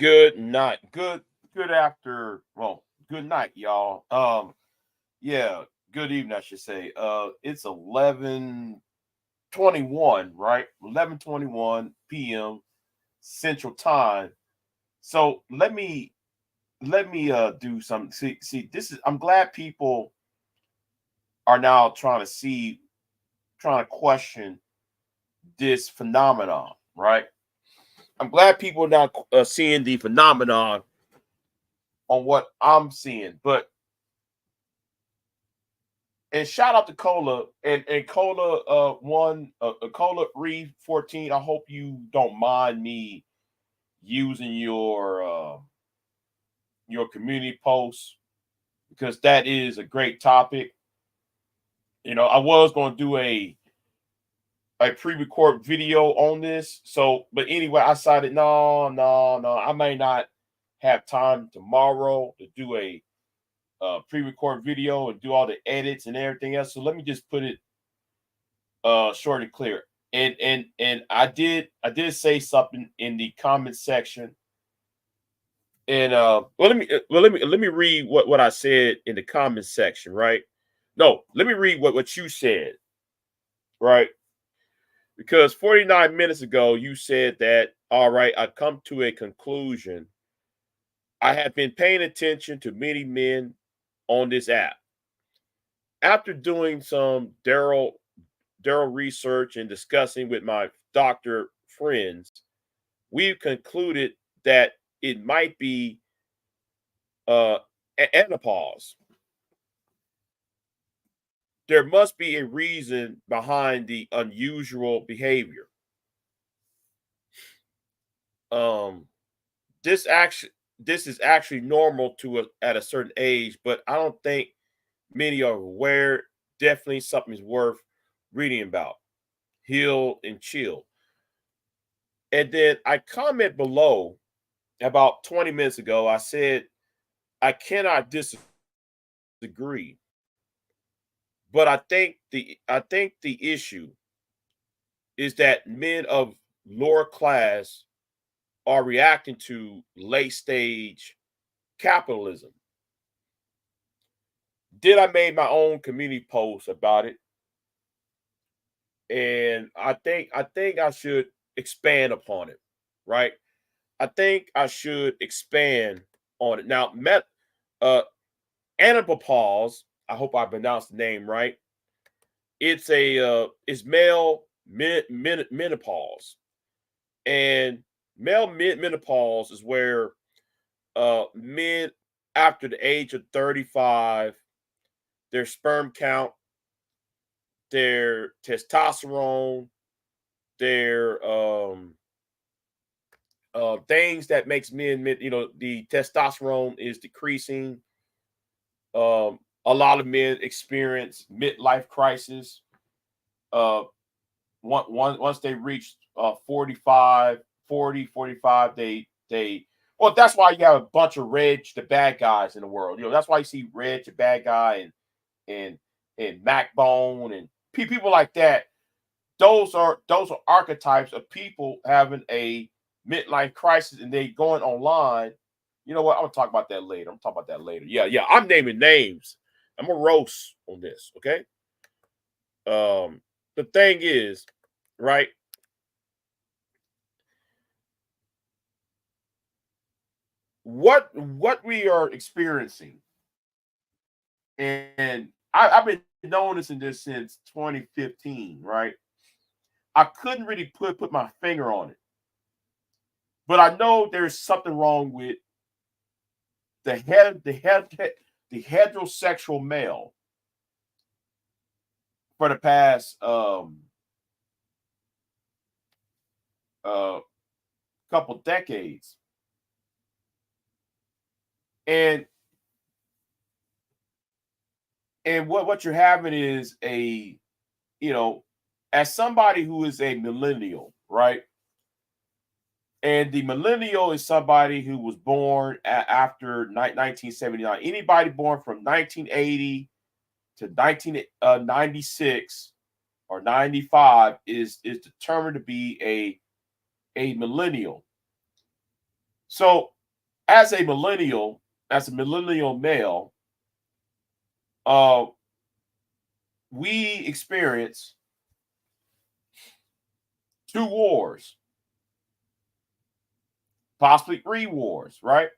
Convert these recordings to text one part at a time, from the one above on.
Good night. Good night, y'all. Yeah, good evening, I should say. It's 11:21, right? 11:21 p.m. Central Time. So let me do something. See, this is I'm glad people are now trying to question this phenomenon, right? I'm glad people are now seeing the phenomenon on what I'm seeing. And shout out to Cola and Cola Cola Re 14. I hope you don't mind me using your community post because that is a great topic. You know, I was going to do a pre-record video on this. So, but anyway, I decided no, I may not have time tomorrow to do a pre-record video and do all the edits and everything else. So let me just put it short and clear. And I did say something in the comment section. And let me read what I said in the comment section, right? No, let me read what you said, right? Because 49 minutes ago you said that, all right, I come to a conclusion. I have been paying attention to many men on this app. After doing some Daryl research and discussing with my doctor friends, we've concluded that it might be Andropause. There must be a reason behind the unusual behavior. Um, this is actually normal at a certain age, but I don't think many are aware. Definitely something's worth reading about. Heal and chill. And then I comment below about 20 minutes ago. I said I cannot disagree, but I think the issue is that men of lower class are reacting to late stage capitalism. Did I made my own community post about it, and I think I should expand upon it, right? I think I should expand on it. Now, uh Andropause, I hope I pronounced the name right. It's male menopause. And menopause is where men after the age of 35, their sperm count, their testosterone, their things that makes the testosterone is decreasing. A lot of men experience midlife crisis. Uh, once they reach 45, 40, 45, they well, that's why you have a bunch of Reg the bad guys in the world. That's why you see Reg the bad guy and and Macbone and people like that. Those are archetypes of people having a midlife crisis and they going online. You know what? I'm gonna talk about that later. I'm gonna talk about that later. Yeah, yeah. I'm naming names. I'm a roast on this. Okay. The thing is, right? What we are experiencing, and I've been noticing this since 2015, right? I couldn't really put my finger on it, but I know there's something wrong with the heterosexual male for the past uh couple decades. And what you're having is you know, as somebody who is a millennial, right? And the millennial is somebody who was born after 1979. Anybody born from 1980 to 1996 or 95 is determined to be a millennial. So, as a millennial male, uh, we experience two wars, possibly three wars, right?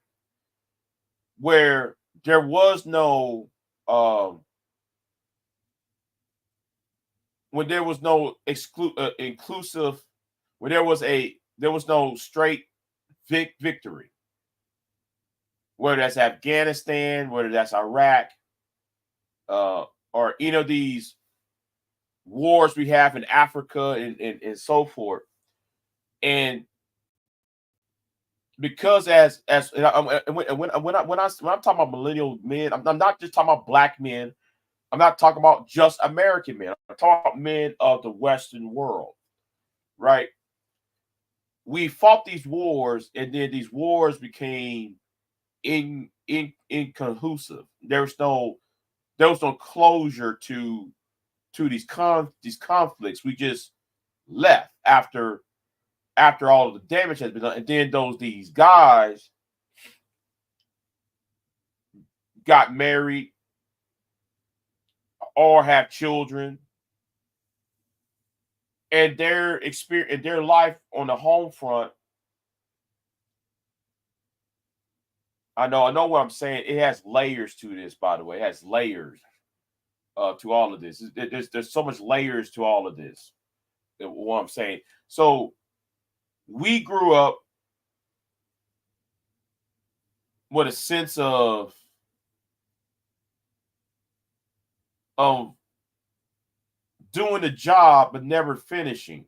Where there was no um when there was no inclusive, when there was no straight victory, whether that's Afghanistan, whether that's Iraq, uh, or these wars we have in Africa and so forth. And because when I'm talking about millennial men, I'm not just talking about black men. I'm not talking about just American men. I'm talking about men of the Western world, right? We fought these wars, and then these wars became inconclusive. There was no closure to these conflicts. We just left after all of the damage has been done, and then these guys got married or have children, and their experience and their life on the home front I know what I'm saying. It has layers to this, by the way. It has layers to all of this. There's so much layers to all of this. What I'm saying. So we grew up with a sense of doing the job but never finishing.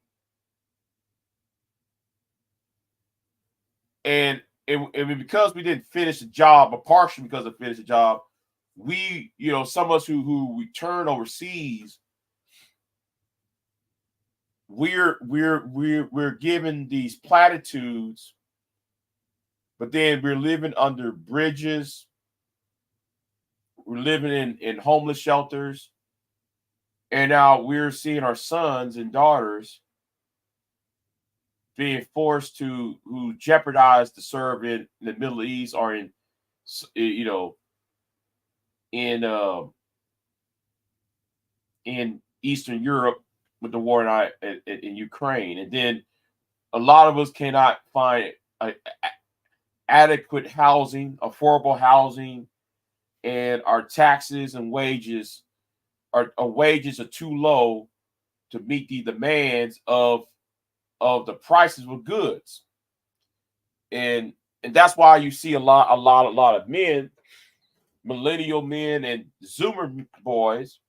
And because we didn't finish the job, or partially because of finish the job, we, some of us who return overseas, we're given these platitudes, but then we're living under bridges, we're living in homeless shelters, and now we're seeing our sons and daughters being forced to who jeopardize to serve in the Middle East or in in in Eastern Europe with the war in Ukraine, and then a lot of us cannot find adequate housing, affordable housing, and our taxes and wages our wages are too low to meet the demands of the prices of goods, and that's why you see a lot of men, millennial men and Zoomer boys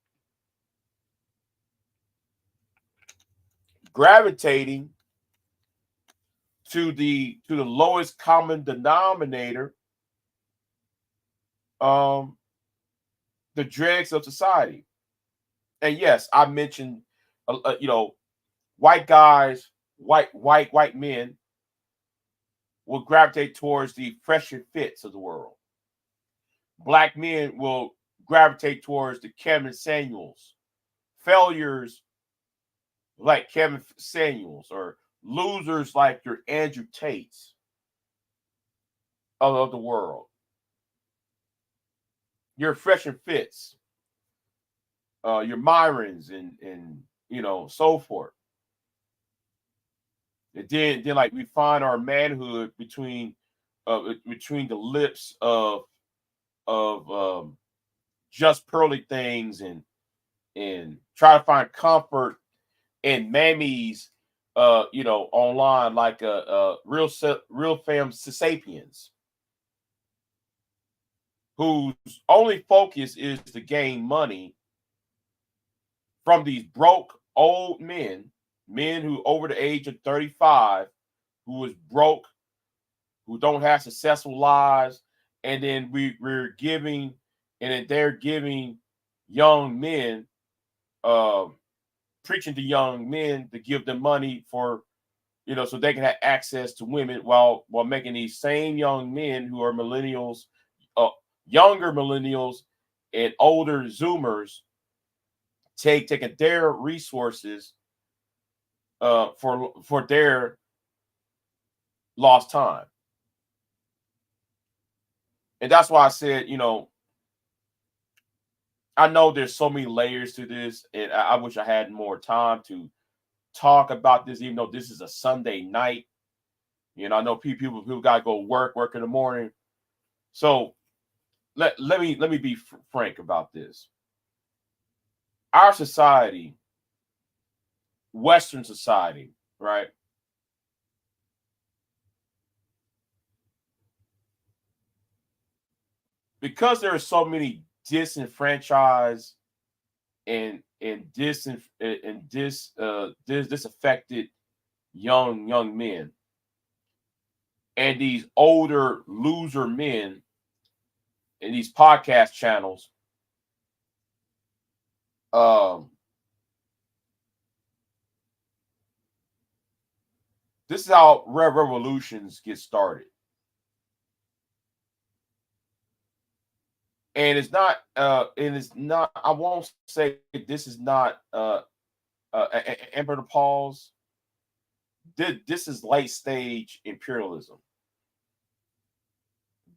gravitating to the lowest common denominator, um, the dregs of society. And yes, I mentioned, white guys, white men will gravitate towards the fresher fits of the world. Black men will gravitate towards the Kevin Samuels, failures like Kevin Samuels, or losers like your Andrew Tates of the world. Your fresh and fits, your Myrons and so forth. And then like we find our manhood between the lips of just pearly things, and try to find comfort in mammies, online, like real fam sapiens, whose only focus is to gain money from these broke old men who over the age of 35, who is broke, who don't have successful lives, and then we're giving, and then they're giving young men, uh, preaching to young men to give them money for, so they can have access to women, while making these same young men who are millennials, uh, younger millennials and older Zoomers, taking their resources for their lost time. And that's why I said, I know there's so many layers to this, and I wish I had more time to talk about this, even though this is a Sunday night. I know people got to go work in the morning. So let me be frank about this. Our society, Western society, right? Because there are so many disenfranchised and disaffected young men, and these older loser men in these podcast channels, um, this is how revolutions get started. And it's not, I won't say this is not Andropause. This is late stage imperialism.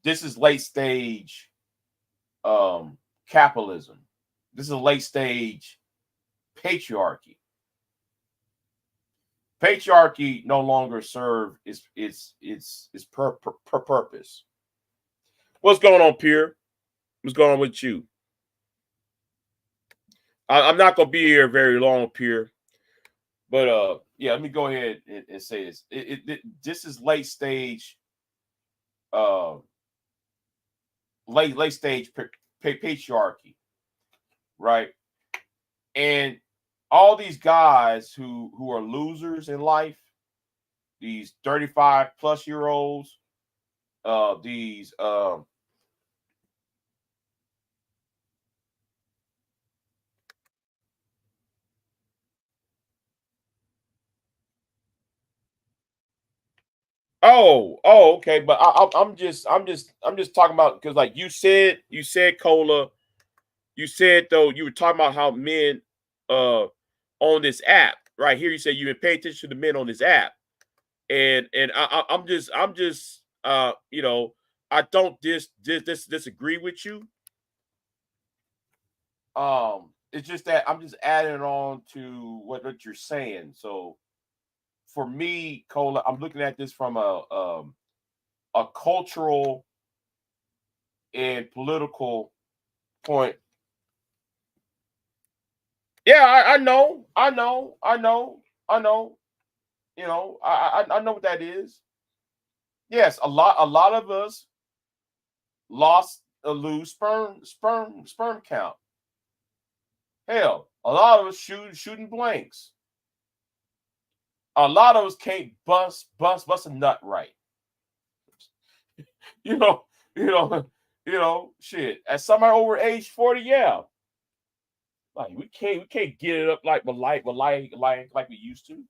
This is late stage capitalism. This is a late stage patriarchy. Patriarchy no longer serve its purpose. What's going on, Pierre? What's going on with you? I'm not gonna be here very long, Pierre. But yeah, let me go ahead and say this. This is late stage, uh, late stage patriarchy, right? And all these guys who are losers in life, these 35 plus year olds, these okay, but I'm just talking about because like you said Cola, you said though you were talking about how men uh on this app right here. You said you've been paying attention to the men on this app, and I'm just you know I don't disagree with you. It's just that I'm just adding on to what you're saying. So for me, Cola, I'm looking at this from a cultural and political point. Yeah, I know, I know, I know, I know. You know, I know what that is. Yes, a lot of us lost lose sperm count. Hell, a lot of us shooting blanks. A lot of us can't bust a nut right. You know, you know, shit. As somebody over age 40, yeah. Like we can't get it up like we used to.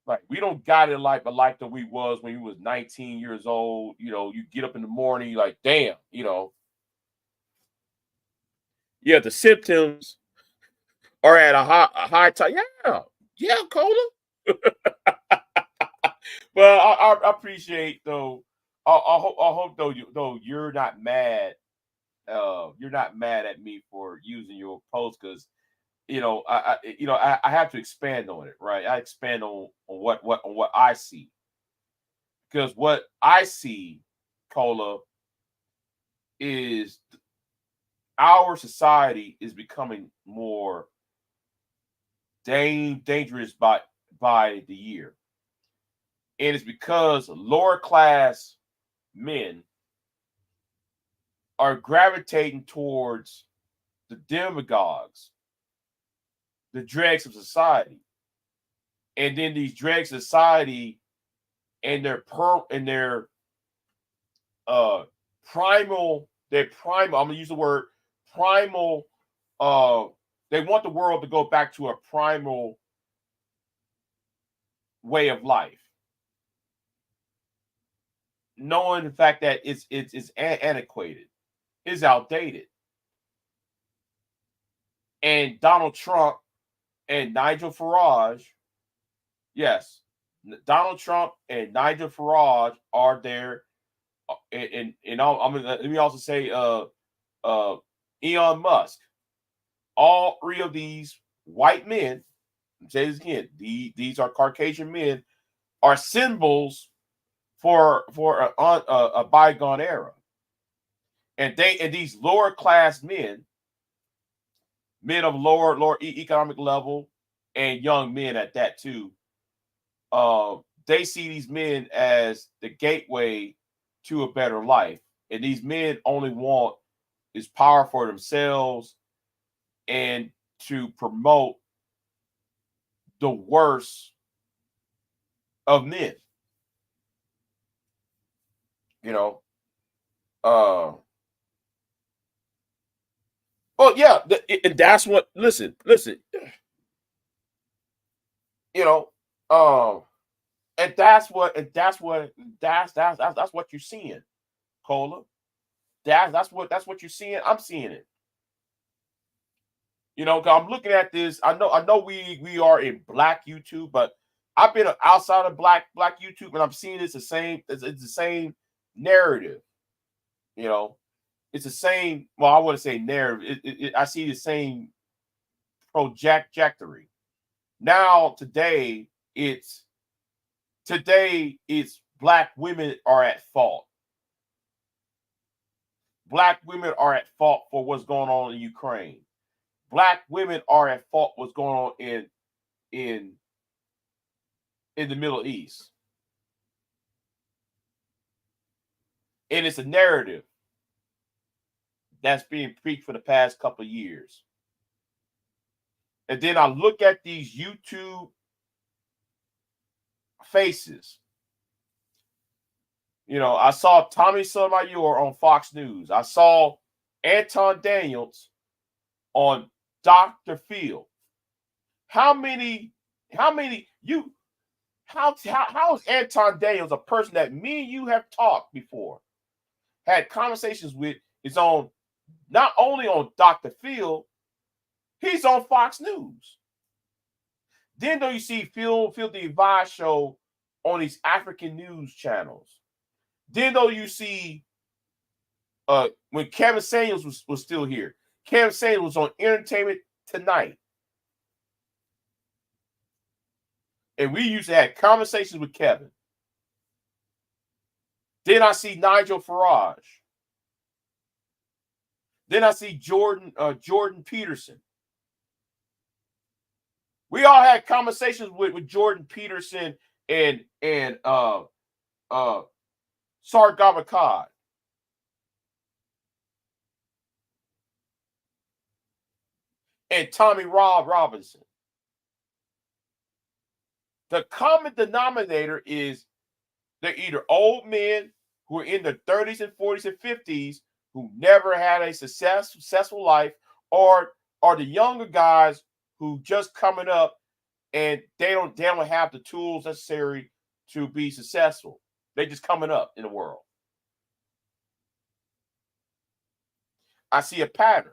Like we don't got it like that we was when we was 19 years old. You know, you get up in the morning, you like, damn, yeah, the symptoms are at a high time. Yeah, yeah, Cola. Well, I appreciate though. I hope though you're not mad. You're not mad at me for using your post because I have to expand on it, right? I expand on what I see because what I see, Cola, is our society is becoming more dangerous by the year, and it's because lower class men are gravitating towards the demagogues, the dregs of society, and then these dregs of society and their uh primal, I'm gonna use the word primal, uh they want the world to go back to a primal way of life, knowing the fact that it's antiquated, it's outdated. And Donald Trump and Nigel Farage, yes, Donald Trump and Nigel Farage are there, and I'm gonna let me also say uh Elon Musk. All three of these white men, I'll say this again, these are Caucasian men, are symbols for a bygone era, and these lower class men, men of lower economic level, and young men at that too. They see these men as the gateway to a better life, and these men only want is power for themselves and to promote the worst of men. You know, uh, well, yeah, and that's what. Listen. You know, um, and that's what you're seeing, Cola. That's what you're seeing. I'm seeing it. You know, 'cause I'm looking at this. I know we are in black YouTube, but I've been outside of black YouTube, and I'm seeing it's the same. It's the same narrative. You know, it's the same. Well, I wouldn't say narrative. I see the same trajectory. Now it's today it's black women are at fault. Black women are at fault for what's going on in Ukraine. Black women are at fault what's going on in the Middle East. And it's a narrative that's being preached for the past couple of years. And then I look at these YouTube faces. You know, I saw Tommy Sotomayor on Fox News. I saw Anton Daniels on Dr. Phil. How is Anton Daniels a person that me and you have talked before, had conversations with, is on not only on Dr. Phil, he's on Fox News. Then though you see Phil the Advice show on these African news channels. Then though you see when Kevin Samuels was still here, Kevin Samuels was on Entertainment Tonight. And we used to have conversations with Kevin. Then I see Nigel Farage. Then I see Jordan Peterson. We all had conversations with Jordan Peterson and Sargabakad. And Tommy Robinson. The common denominator is they're either old men who are in their 30s and 40s and 50s who never had a successful life, or the younger guys who just coming up and they don't have the tools necessary to be successful. They just coming up in the world. I see a pattern.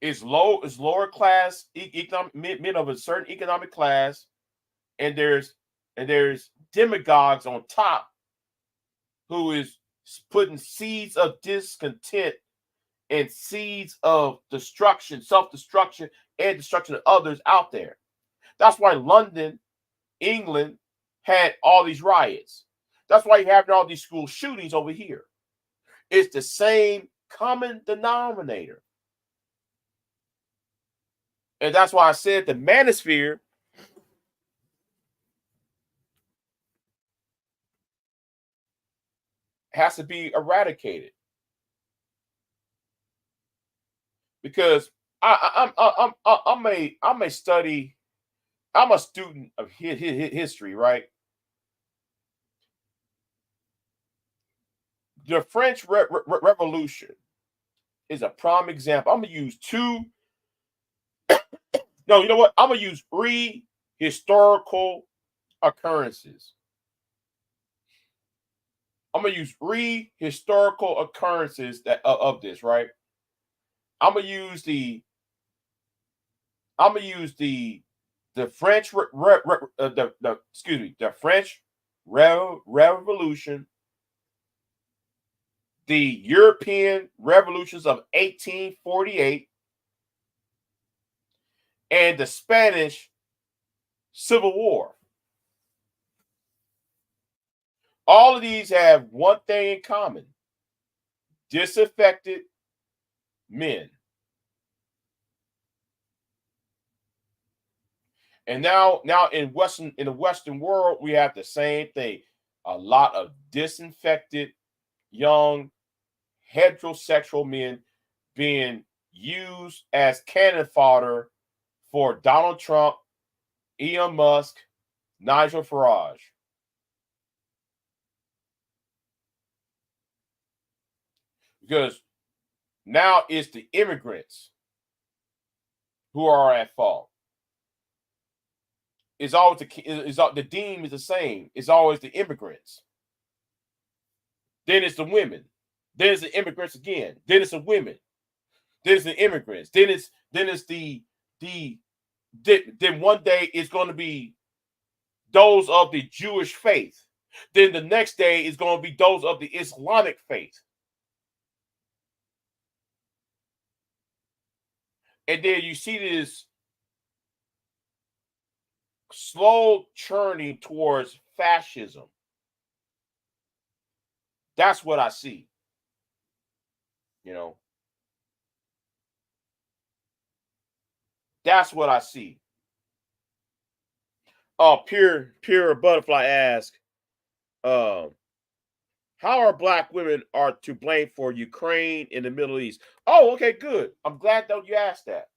It's lower class, men of a certain economic class, and there's demagogues on top who is putting seeds of discontent and seeds of destruction, self-destruction, and destruction of others out there. That's why London, England, had all these riots. That's why you're having all these school shootings over here. It's the same common denominator. And that's why I said the manosphere has to be eradicated. Because I'm a study. I'm a student of history, right? The French Revolution is a prime example. I'm gonna use two. No, you know what? I'm gonna use three historical occurrences. I'm gonna use three historical occurrences that of this, right? I'm gonna use the French the French Revolution, the European revolutions of 1848, and the Spanish Civil War. All of these have one thing in common: disaffected men. And now in the Western world, we have the same thing. A lot of disinfected, young, heterosexual men being used as cannon fodder for Donald Trump, Elon Musk, Nigel Farage. Because now it's the immigrants who are at fault. It's always the theme is the same. It's always the immigrants. Then it's the women. Then it's the immigrants again. Then it's the women. Then it's the immigrants. Then it's then one day it's going to be those of the Jewish faith. Then the next day is going to be those of the Islamic faith. And then you see this slow churning towards fascism. That's what I see. You know, that's what I see. Pure Butterfly asks, how are black women are to blame for Ukraine in the Middle East? Oh, okay, good. I'm glad that you asked that.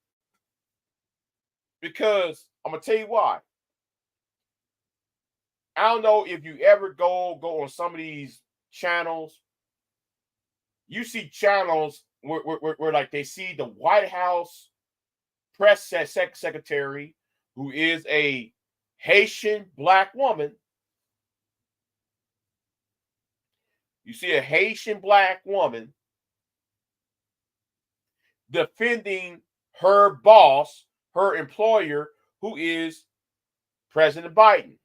Because I'm gonna tell you why. I don't know if you ever go on some of these channels. You see channels where like they see the White House press secretary, who is a Haitian black woman. You see a Haitian black woman defending her boss, her employer, who is President Biden.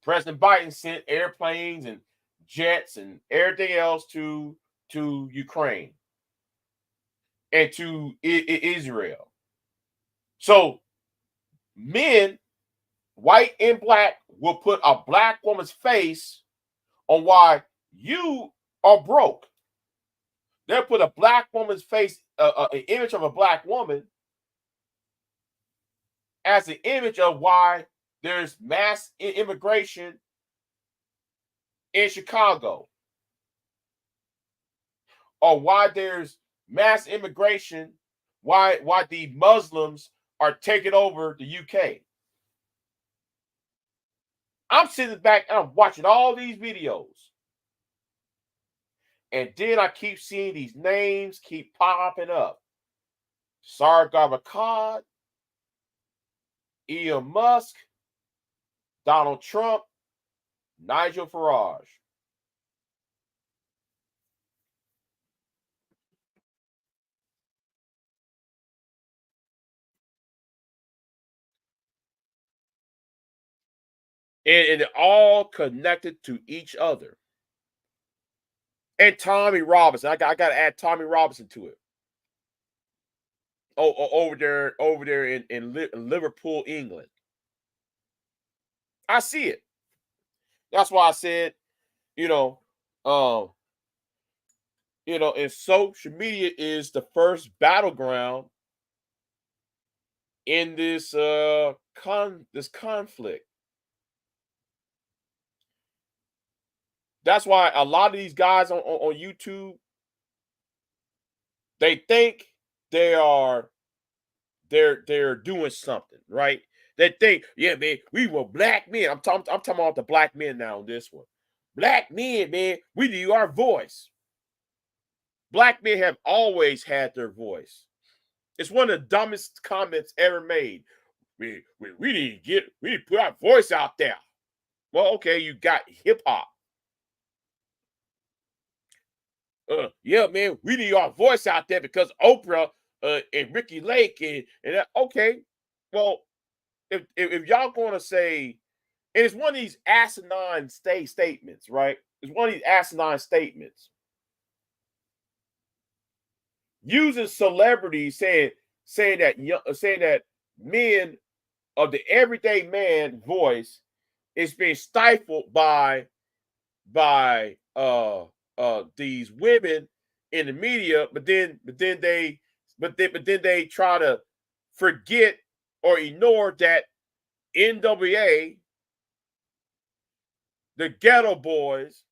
President Biden sent airplanes and jets and everything else to Ukraine and to Israel. So men, white and black, will put a black woman's face on why you are broke. They'll put a black woman's face, an image of a black woman, as an image of why there's mass immigration in Chicago, or why there's mass immigration, why the Muslims are taking over the UK. I'm sitting back and I'm watching all these videos. And then I keep seeing these names keep popping up. Sargar Akkad, Elon Musk, Donald Trump, Nigel Farage. And they're all connected to each other. And Tommy Robinson. I got to add Tommy Robinson to it. Oh, over there in Liverpool, England. I see it. That's why I said, and social media is the first battleground in this conflict. That's why a lot of these guys on YouTube, they think they're doing something, right? They think, yeah, man, we were black men. I'm talking about the black men now on this one. Black men, man, we need our voice. Black men have always had their voice. It's one of the dumbest comments ever made. We need to put our voice out there. Well, okay, you got hip hop. Yeah, man, we need our voice out there because Oprah and Ricky Lake and okay. Well, if y'all going to say, and it's one of these asinine statements, right? It's one of these asinine statements using celebrities saying that men of the everyday man voice is being stifled by these women in the media, but then they try to forget or ignore that NWA, the Ghetto Boys,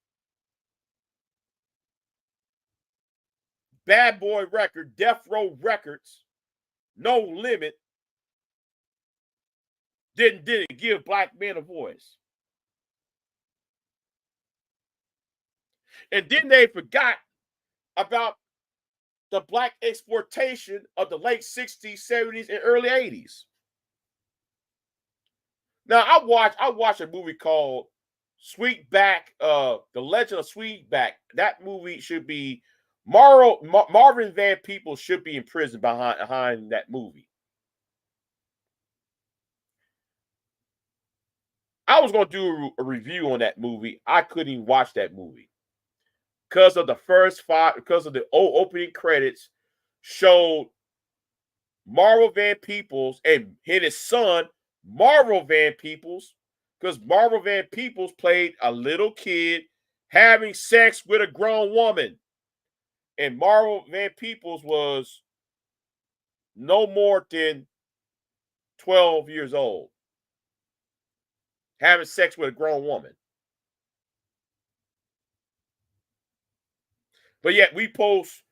Bad Boy Record, Death Row Records, No Limit didn't give black men a voice. And then they forgot about the black exploitation of the late 60s, 70s, and early 80s. Now I watched a movie called Sweetback, The Legend of Sweetback. That movie should be Marvin Van Peebles should be in prison behind that movie. I was going to do a review on that movie. I couldn't even watch that movie because of the opening credits showed Marvel Van Peebles and his son, Marvel Van Peebles, because Marvel Van Peebles played a little kid having sex with a grown woman. And Marvel Van Peebles was no more than 12 years old, having sex with a grown woman. But yet we post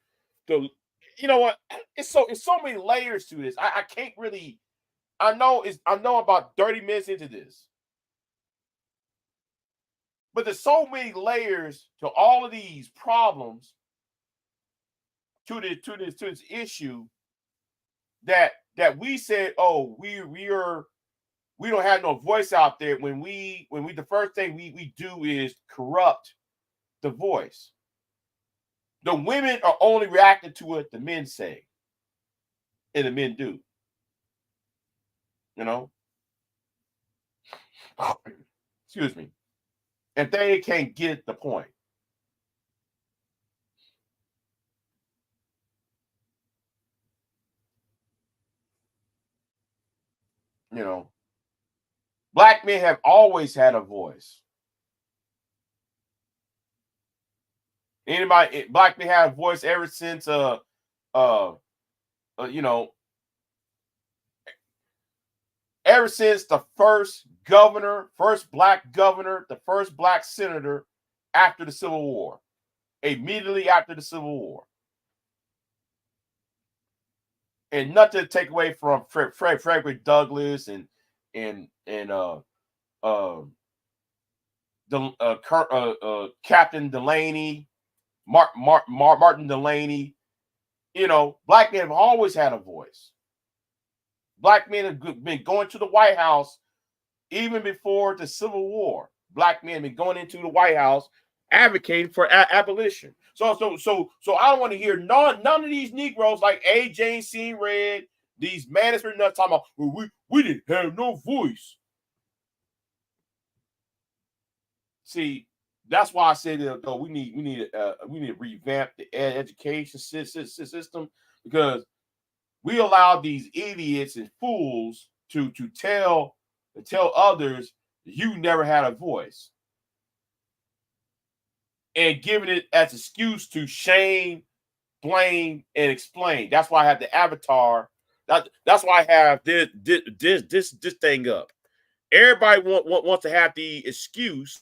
the, you know what? It's so many layers to this. I can't really. I know about 30 minutes into this, but there's so many layers to all of these problems, to this issue, that we said, oh, we don't have no voice out there, when we the first thing we do is corrupt the voice. The women are only reacting to what the men say, and the men do. You know, excuse me, and they can't get the point. You know, black men have always had a voice. Black men have a voice ever since you know, ever since the first black governor, the first black senator after the Civil War, immediately after the Civil War. And nothing to take away from Frederick Douglass and Captain Delaney, Martin Delaney. You know, black men have always had a voice. Black men have been going to the White House even before the Civil War. Black men have been going into the White House advocating for abolition. So I don't want to hear none of these Negroes like A. Jane C. Red, these management nuts talking about, well, we didn't have no voice. See, that's why I said that we need to revamp the education system, because we allow these idiots and fools to tell others you never had a voice, and giving it as an excuse to shame, blame, and explain. That's why I have the avatar. That's why I have this thing up. Everybody wants to have the excuse.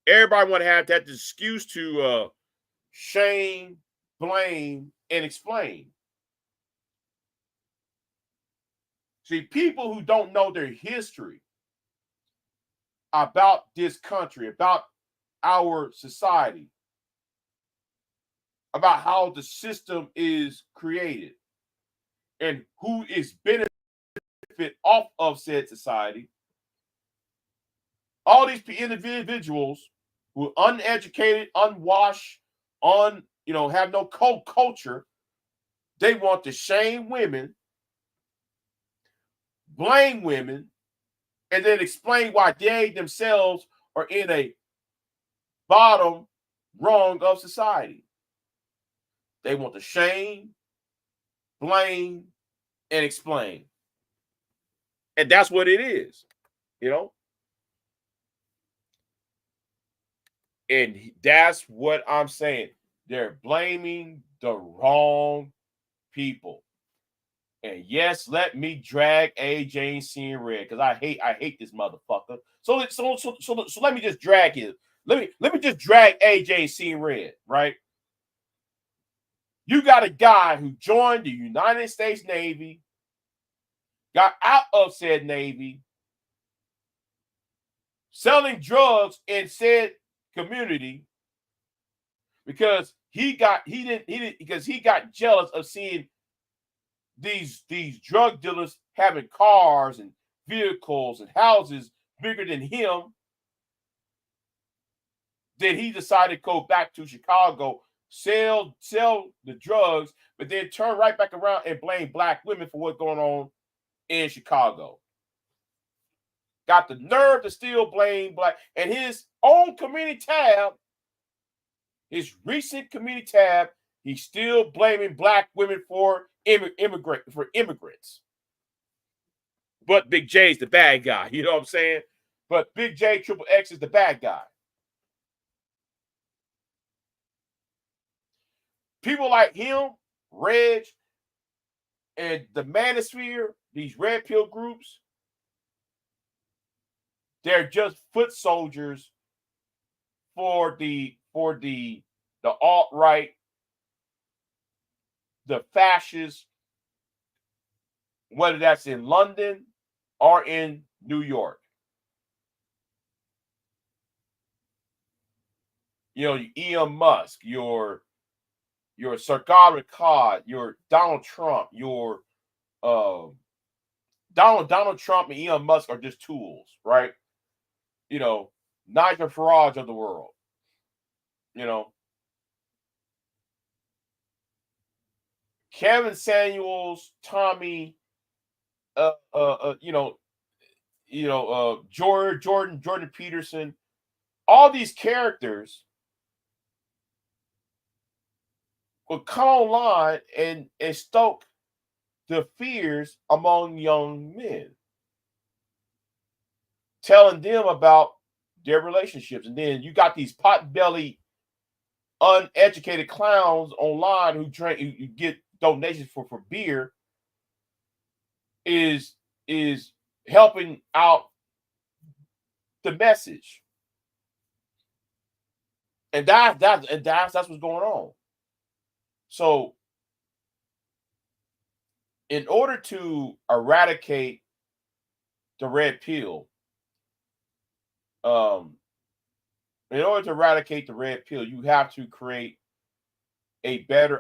Everybody want to have that excuse to shame, blame, and explain. See, people who don't know their history about this country, about our society, about how the system is created, and who is benefit off of said society. All these individuals who are uneducated, unwashed, have no culture, they want to shame women, blame women, and then explain why they themselves are in a bottom rung of society. They want to shame, blame, and explain. And that's what it is, you know? And that's what I'm saying. They're blaming the wrong people. And yes, let me drag A. Jane C. Red, because I hate this motherfucker. So let me just drag him. Let me just drag A. Jane C. Red, right? You got a guy who joined the United States Navy, got out of said Navy, selling drugs in said community because he got jealous of seeing these drug dealers having cars and vehicles and houses bigger than him. Then he decided to go back to Chicago, sell the drugs, but then turn right back around and blame black women for what's going on in Chicago. Got the nerve to still blame black, and his own community tab, his recent community tab, he's still blaming black women for immigrants. But Big J's the bad guy, you know what I'm saying? But BIGJXXX is the bad guy. People like him, Reg, and the Manosphere, these red pill groups, they're just foot soldiers for the alt-right, the fascists, whether that's in London or in New York. You know, Elon Musk, your Sergei Ricard, your Donald Trump, your Donald Trump and Elon Musk are just tools, right? You know, Nigel Farage of the world. You know, Kevin Samuels, Tommy, Jordan Peterson, all these characters will come online and stoke the fears among young men, telling them about their relationships. And then you got these pot-bellied, uneducated clowns online who drink, you get donations for beer, is helping out the message. And that's what's going on. So in order to eradicate the red pill, you have to create a better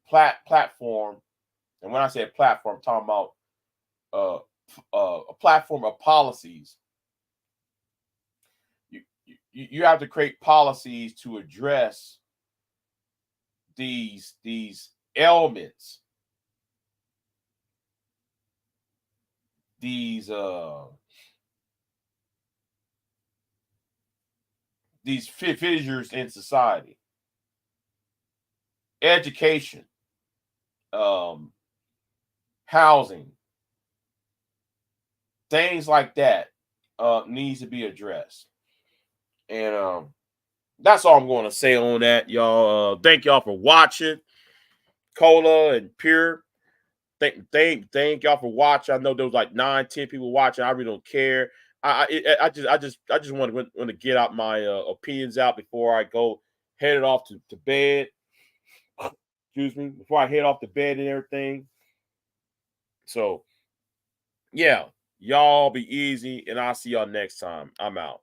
platform. And when I say a platform, I'm talking about a platform of policies. You have to create policies to address these ailments, these fissures in society, education, housing, things like that needs to be addressed. And that's all I'm going to say on that, y'all. Thank y'all for watching. Cola and Pure, thank y'all for watching. I know there was like 9-10 people watching. I really don't care. I just want to get out my opinions out before I go headed off to bed. Excuse me, before I head off to bed and everything. So yeah, y'all be easy, and I'll see y'all next time. I'm out.